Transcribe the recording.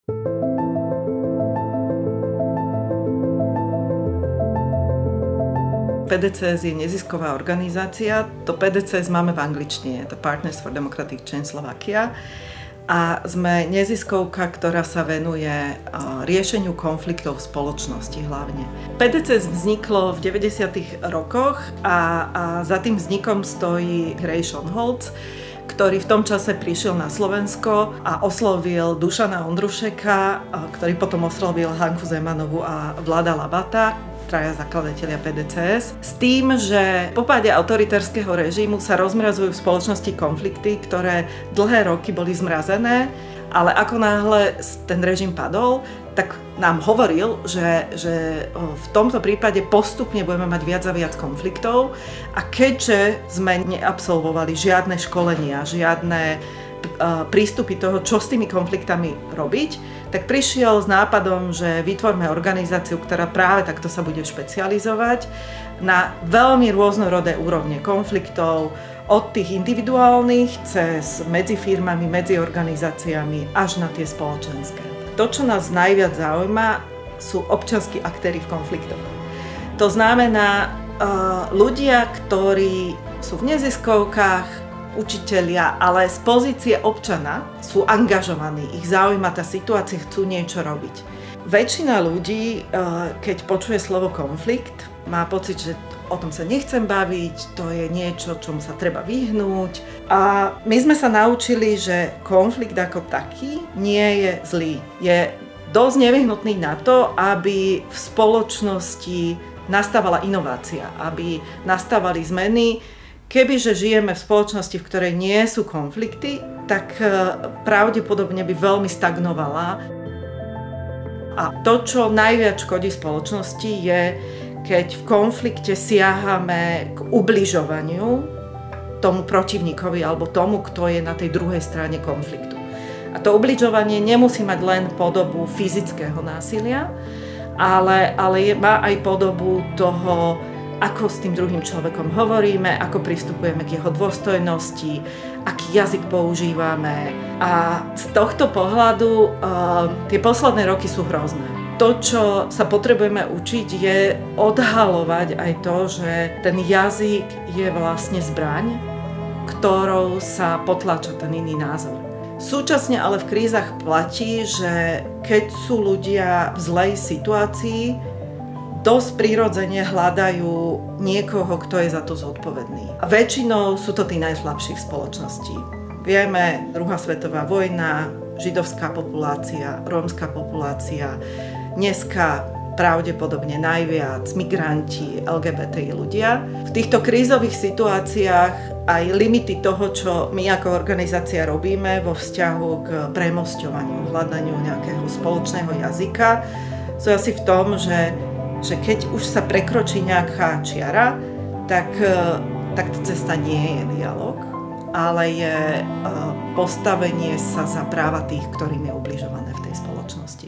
PDCS je nezisková organizácia. To PDCS máme v angličtine, to Partners for Democratic Change Slovakia. A sme neziskovka, ktorá sa venuje riešeniu konfliktov v spoločnosti hlavne. PDCS vzniklo v 90. rokoch a za tým vznikom stojí Ray Schonholz, ktorý v tom čase prišiel na Slovensko a oslovil Dušana Ondrušeka, ktorý potom oslovil Hanku Zemanovú a Vlada Labata, traja zakladatelia PDCS, s tým, že po páde autoritárskeho režimu sa rozmrazujú v spoločnosti konflikty, ktoré dlhé roky boli zmrazené, ale ako náhle ten režim padol, tak nám hovoril, že v tomto prípade postupne budeme mať viac a viac konfliktov a keďže sme neabsolvovali žiadne školenia, žiadne prístupy toho, čo s tými konfliktami robiť, tak prišiel s nápadom, že vytvorme organizáciu, ktorá práve takto sa bude špecializovať na veľmi rôznorodé úrovne konfliktov, od tých individuálnych cez medzi firmami, medzi organizáciami až na tie spoločenské. To, čo nás najviac zaujíma, sú občianski aktéri v konfliktoch. To znamená ľudia, ktorí sú v neziskovkách, učitelia, ale z pozície občana sú angažovaní, ich zaujíma tá situácia, chcú niečo robiť. Väčšina ľudí, keď počuje slovo konflikt, má pocit, že o tom sa nechcem baviť, to je niečo, čomu sa treba vyhnúť. A my sme sa naučili, že konflikt ako taký nie je zlý. Je dosť nevyhnutný na to, aby v spoločnosti nastávala inovácia, aby nastávali zmeny. Kebyže žijeme v spoločnosti, v ktorej nie sú konflikty, tak pravdepodobne by veľmi stagnovala. A to, čo najviac škodí spoločnosti, je, keď v konflikte siahame k ubližovaniu tomu protivníkovi alebo tomu, kto je na tej druhej strane konfliktu. A to ubližovanie nemusí mať len podobu fyzického násilia, ale má aj podobu toho, ako s tým druhým človekom hovoríme, ako pristupujeme k jeho dôstojnosti, aký jazyk používame. A z tohto pohľadu tie posledné roky sú hrozné. To, čo sa potrebujeme učiť, je odhalovať aj to, že ten jazyk je vlastne zbraň, ktorou sa potláča ten iný názor. Súčasne ale v krízach platí, že keď sú ľudia v zlej situácii, dosť prirodzene hľadajú niekoho, kto je za to zodpovedný. A väčšinou sú to tí najslabší v spoločnosti. Vieme, druhá svetová vojna, židovská populácia, rómska populácia, dneska pravdepodobne najviac migranti, LGBTI ľudia. V týchto krízových situáciách aj limity toho, čo my ako organizácia robíme vo vzťahu k premosťovaniu, hľadaniu nejakého spoločného jazyka, sú asi v tom, že keď už sa prekročí nejaká čiara, tak to cesta nie je dialog, ale je postavenie sa za práva tých, ktorým je ubližované v tej spoločnosti.